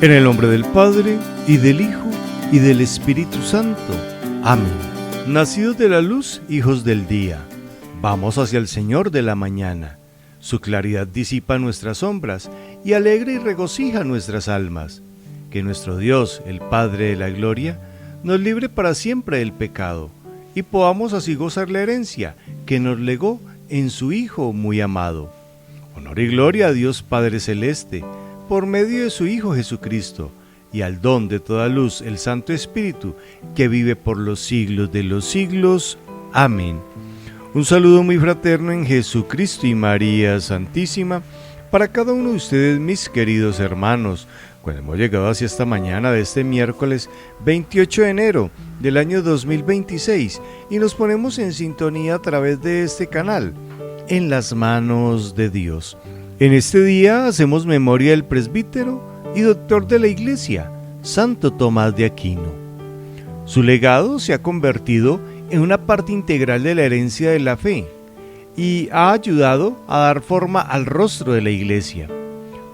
En el nombre del Padre, y del Hijo, y del Espíritu Santo. Amén. Nacidos de la luz, hijos del día, vamos hacia el Señor de la mañana. Su claridad disipa nuestras sombras y alegra y regocija nuestras almas. Que nuestro Dios, el Padre de la gloria, nos libre para siempre del pecado y podamos así gozar la herencia que nos legó en su Hijo muy amado. Honor y gloria a Dios Padre Celeste, por medio de su Hijo Jesucristo, y al don de toda luz, el Santo Espíritu, que vive por los siglos de los siglos. Amén. Un saludo muy fraterno en Jesucristo y María Santísima, para cada uno de ustedes, mis queridos hermanos, cuando hemos llegado hacia esta mañana de este miércoles 28 de enero del año 2026, y nos ponemos en sintonía a través de este canal, en las manos de Dios. En este día hacemos memoria del presbítero y doctor de la Iglesia, Santo Tomás de Aquino. Su legado se ha convertido en una parte integral de la herencia de la fe y ha ayudado a dar forma al rostro de la Iglesia.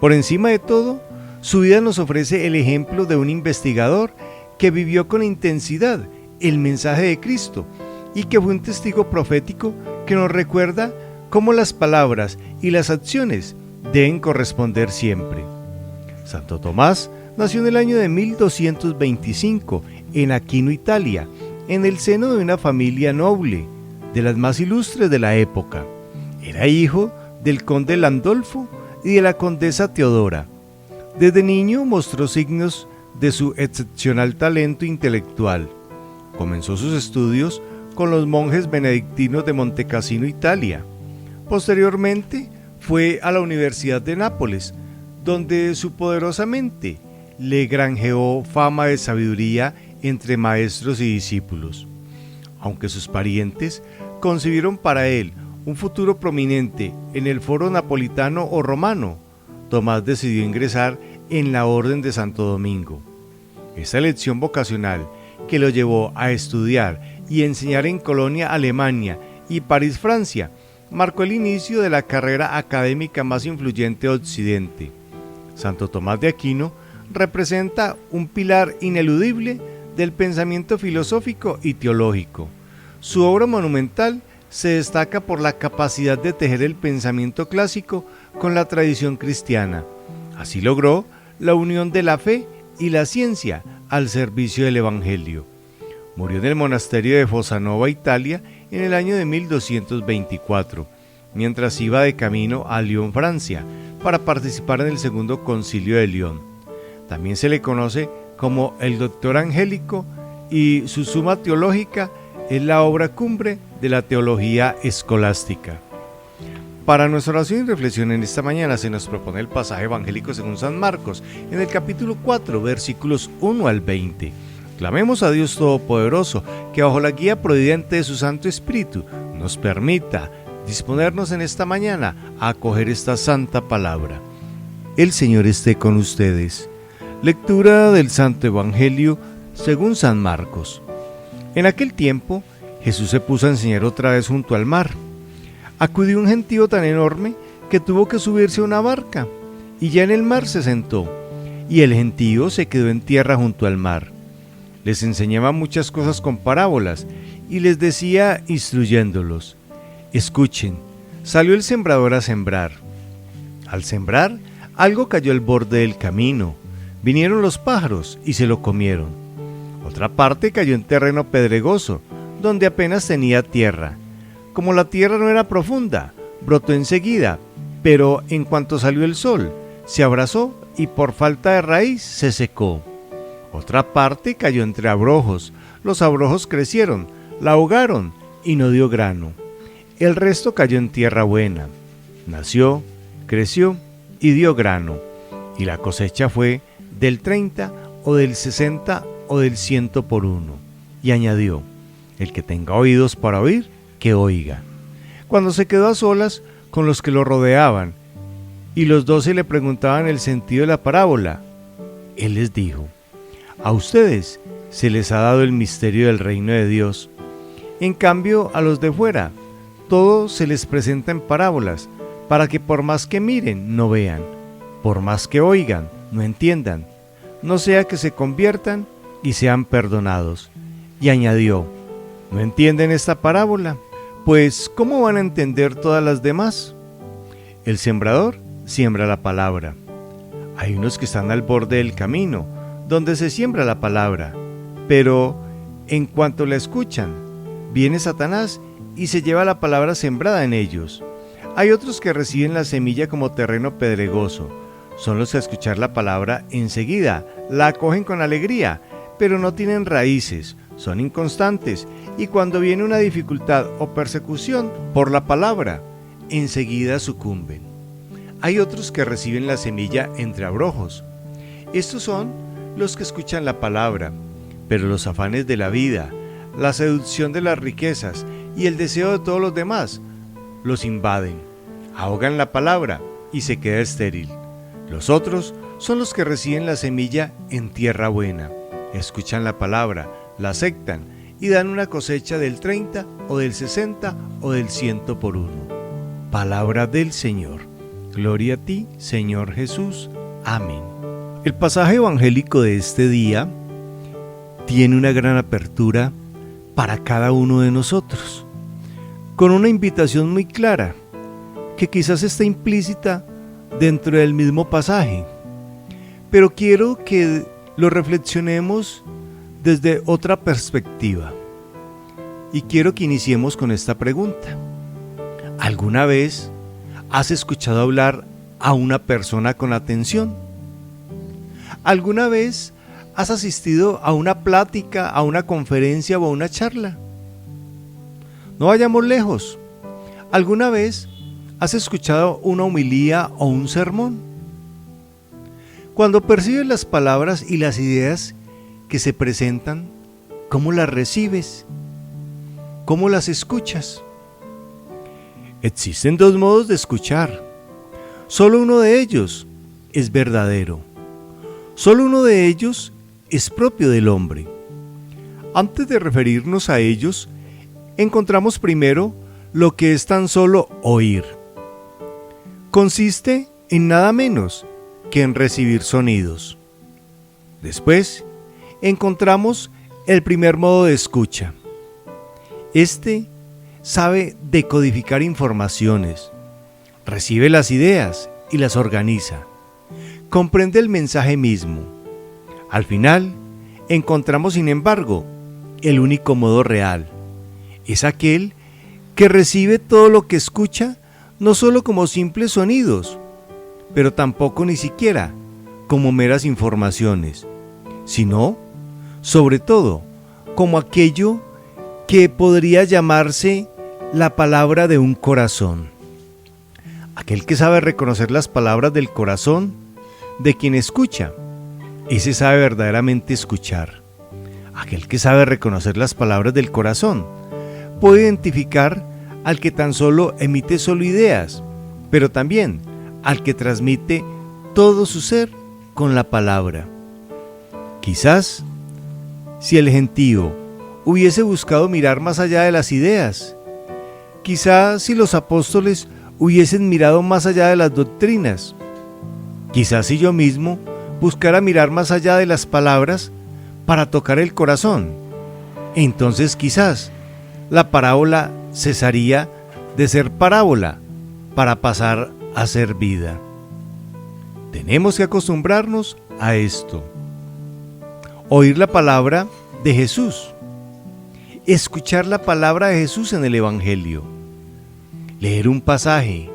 Por encima de todo, su vida nos ofrece el ejemplo de un investigador que vivió con intensidad el mensaje de Cristo y que fue un testigo profético que nos recuerda cómo las palabras y las acciones deben corresponder siempre. Santo Tomás nació en el año de 1225 en Aquino, Italia, en el seno de una familia noble, de las más ilustres de la época. Era hijo del conde Landolfo y de la condesa Teodora. Desde niño mostró signos de su excepcional talento intelectual. Comenzó sus estudios con los monjes benedictinos de Montecassino, Italia. Posteriormente fue a la Universidad de Nápoles, donde su poderosa mente le granjeó fama de sabiduría entre maestros y discípulos. Aunque sus parientes concibieron para él un futuro prominente en el foro napolitano o romano, Tomás decidió ingresar en la Orden de Santo Domingo. Esta elección vocacional que lo llevó a estudiar y enseñar en Colonia, Alemania y París, Francia, marcó el inicio de la carrera académica más influyente de Occidente. Santo Tomás de Aquino representa un pilar ineludible del pensamiento filosófico y teológico. Su obra monumental se destaca por la capacidad de tejer el pensamiento clásico con la tradición cristiana. Así logró la unión de la fe y la ciencia al servicio del Evangelio. Murió en el monasterio de Fossanova, Italia, en el año de 1224, mientras iba de camino a Lyon, Francia, para participar en el Segundo Concilio de Lyon. También se le conoce como el Doctor Angélico y su Suma Teológica es la obra cumbre de la teología escolástica. Para nuestra oración y reflexión en esta mañana se nos propone el pasaje evangélico según San Marcos, en el capítulo 4, versículos 1 al 20. Clamemos a Dios Todopoderoso, que bajo la guía providente de su Santo Espíritu nos permita disponernos en esta mañana a acoger esta santa palabra. El Señor esté con ustedes. Lectura del Santo Evangelio según San Marcos. En aquel tiempo, Jesús se puso a enseñar otra vez junto al mar. Acudió un gentío tan enorme que tuvo que subirse a una barca, y ya en el mar se sentó, y el gentío se quedó en tierra junto al mar. Les enseñaba muchas cosas con parábolas, y les decía instruyéndolos: escuchen, salió el sembrador a sembrar. Al sembrar, algo cayó al borde del camino. Vinieron los pájaros y se lo comieron. Otra parte cayó en terreno pedregoso, donde apenas tenía tierra. Como la tierra no era profunda, brotó enseguida, pero en cuanto salió el sol, se abrasó y por falta de raíz se secó. Otra parte cayó entre abrojos. Los abrojos crecieron, la ahogaron y no dio grano. El resto cayó en tierra buena. Nació, creció y dio grano. Y la cosecha fue del 30 o del 60 o del 100 por uno. Y añadió: el que tenga oídos para oír, que oiga. Cuando se quedó a solas con los que lo rodeaban, y los 12 le preguntaban el sentido de la parábola, él les dijo: a ustedes se les ha dado el misterio del reino de Dios. En cambio, a los de fuera, todo se les presenta en parábolas, para que por más que miren, no vean, por más que oigan, no entiendan, no sea que se conviertan y sean perdonados. Y añadió: ¿no entienden esta parábola? Pues, ¿cómo van a entender todas las demás? El sembrador siembra la palabra. Hay unos que están al borde del camino, donde se siembra la palabra, pero en cuanto la escuchan, viene Satanás y se lleva la palabra sembrada en ellos. Hay otros que reciben la semilla como terreno pedregoso. Son los que al escuchar la palabra enseguida la acogen con alegría, pero no tienen raíces, son inconstantes, y cuando viene una dificultad o persecución por la palabra, enseguida sucumben. Hay otros que reciben la semilla entre abrojos. Estos son los que escuchan la palabra, pero los afanes de la vida, la seducción de las riquezas y el deseo de todos los demás los invaden, ahogan la palabra y se queda estéril. Los otros son los que reciben la semilla en tierra buena, escuchan la palabra, la aceptan y dan una cosecha del 30 o del 60 o del 100 por uno. Palabra del Señor. Gloria a ti, Señor Jesús. Amén. El pasaje evangélico de este día tiene una gran apertura para cada uno de nosotros, con una invitación muy clara, que quizás está implícita dentro del mismo pasaje, pero quiero que lo reflexionemos desde otra perspectiva. Y quiero que iniciemos con esta pregunta. ¿Alguna vez has escuchado hablar a una persona con atención? ¿Alguna vez has asistido a una plática, a una conferencia o a una charla? No vayamos lejos. ¿Alguna vez has escuchado una homilía o un sermón? Cuando percibes las palabras y las ideas que se presentan, ¿cómo las recibes? ¿Cómo las escuchas? Existen dos modos de escuchar. Solo uno de ellos es verdadero. Solo uno de ellos es propio del hombre. Antes de referirnos a ellos, encontramos primero lo que es tan solo oír. Consiste en nada menos que en recibir sonidos. Después, encontramos el primer modo de escucha. Este sabe decodificar informaciones, recibe las ideas y las organiza, comprende el mensaje mismo. Al final, encontramos, sin embargo, el único modo real. Es aquel que recibe todo lo que escucha, no solo como simples sonidos, pero tampoco ni siquiera como meras informaciones, sino, sobre todo, como aquello que podría llamarse la palabra de un corazón. Aquel que sabe reconocer las palabras del corazón de quien escucha, ese sabe verdaderamente escuchar. Aquel que sabe reconocer las palabras del corazón puede identificar al que tan solo emite solo ideas, pero también al que transmite todo su ser con la palabra. Quizás, si el gentío hubiese buscado mirar más allá de las ideas, quizás si los apóstoles hubiesen mirado más allá de las doctrinas, quizás si yo mismo buscara mirar más allá de las palabras para tocar el corazón, entonces quizás la parábola cesaría de ser parábola para pasar a ser vida. Tenemos que acostumbrarnos a esto. Oír la palabra de Jesús, escuchar la palabra de Jesús en el Evangelio, leer un pasaje,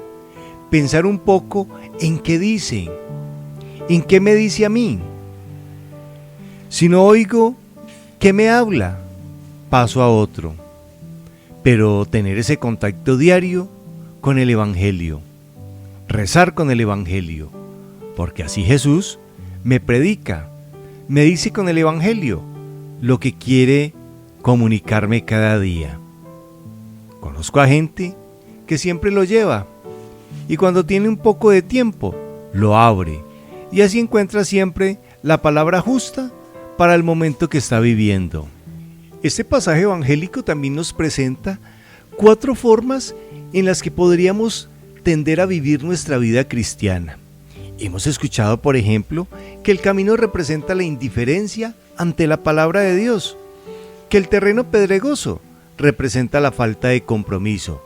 pensar un poco en qué dice, en qué me dice a mí. Si no oigo, ¿qué me habla? Paso a otro. Pero tener ese contacto diario con el Evangelio, rezar con el Evangelio, porque así Jesús me predica, me dice con el Evangelio lo que quiere comunicarme cada día. Conozco a gente que siempre lo lleva y cuando tiene un poco de tiempo lo abre y así encuentra siempre la palabra justa para el momento que está viviendo. Este pasaje evangélico también nos presenta 4 formas en las que podríamos tender a vivir nuestra vida cristiana. Hemos escuchado, por ejemplo, que el camino representa la indiferencia ante la palabra de Dios, que el terreno pedregoso representa la falta de compromiso,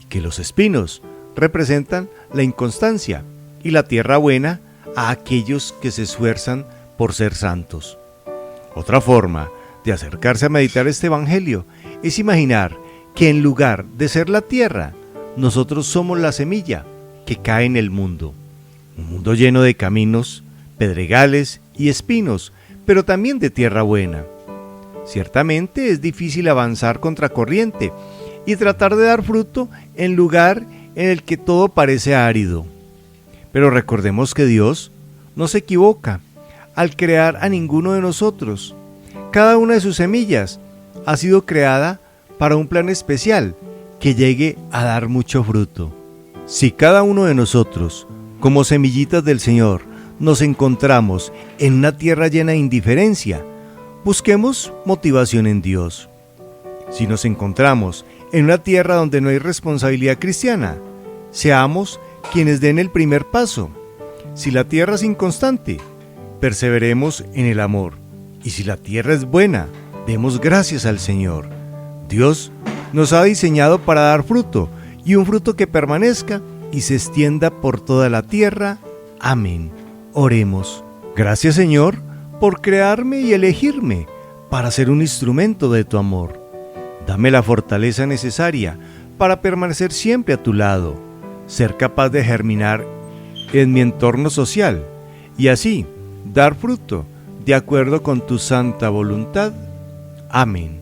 y que los espinos representan la inconstancia, y la tierra buena a aquellos que se esfuerzan por ser santos. Otra forma de acercarse a meditar este evangelio es imaginar que en lugar de ser la tierra, nosotros somos la semilla que cae en el mundo. Un mundo lleno de caminos, pedregales y espinos, pero también de tierra buena. Ciertamente es difícil avanzar contracorriente y tratar de dar fruto en lugar en el que todo parece árido. Pero recordemos que Dios no se equivoca al crear a ninguno de nosotros. Cada una de sus semillas ha sido creada para un plan especial que llegue a dar mucho fruto. Si cada uno de nosotros, como semillitas del Señor, nos encontramos en una tierra llena de indiferencia, busquemos motivación en Dios. Si nos encontramos en una tierra donde no hay responsabilidad cristiana, seamos quienes den el primer paso. Si la tierra es inconstante, perseveremos en el amor. Y si la tierra es buena, demos gracias al Señor. Dios nos ha diseñado para dar fruto, y un fruto que permanezca y se extienda por toda la tierra. Amén. Oremos. Gracias, Señor, por crearme y elegirme para ser un instrumento de tu amor. Dame la fortaleza necesaria para permanecer siempre a tu lado, ser capaz de germinar en mi entorno social y así dar fruto de acuerdo con tu santa voluntad. Amén.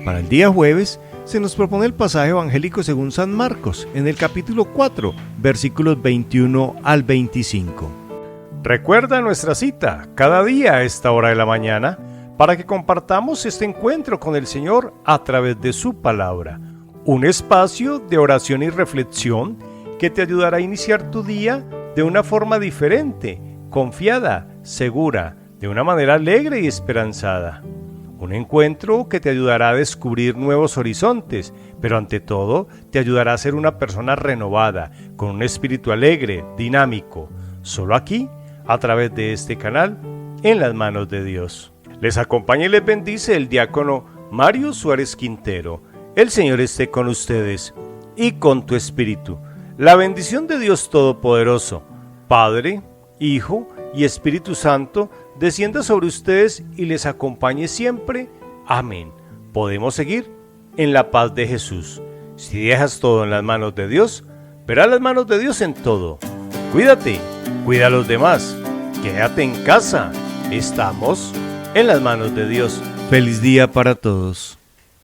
Para el día jueves se nos propone el pasaje evangélico según San Marcos, en el capítulo 4, versículos 21 al 25. Recuerda nuestra cita cada día a esta hora de la mañana para que compartamos este encuentro con el Señor a través de su palabra. Un espacio de oración y reflexión que te ayudará a iniciar tu día de una forma diferente, confiada, segura, de una manera alegre y esperanzada. Un encuentro que te ayudará a descubrir nuevos horizontes, pero ante todo te ayudará a ser una persona renovada, con un espíritu alegre, dinámico. Solo aquí, a través de este canal, en las manos de Dios. Les acompaña y les bendice el diácono Mario Suárez Quintero. El Señor esté con ustedes y con tu espíritu. La bendición de Dios Todopoderoso, Padre, Hijo y Espíritu Santo, descienda sobre ustedes y les acompañe siempre. Amén. Podemos seguir en la paz de Jesús. Si dejas todo en las manos de Dios, verás las manos de Dios en todo. Cuídate, cuida a los demás. Quédate en casa. Estamos en las manos de Dios. Feliz día para todos.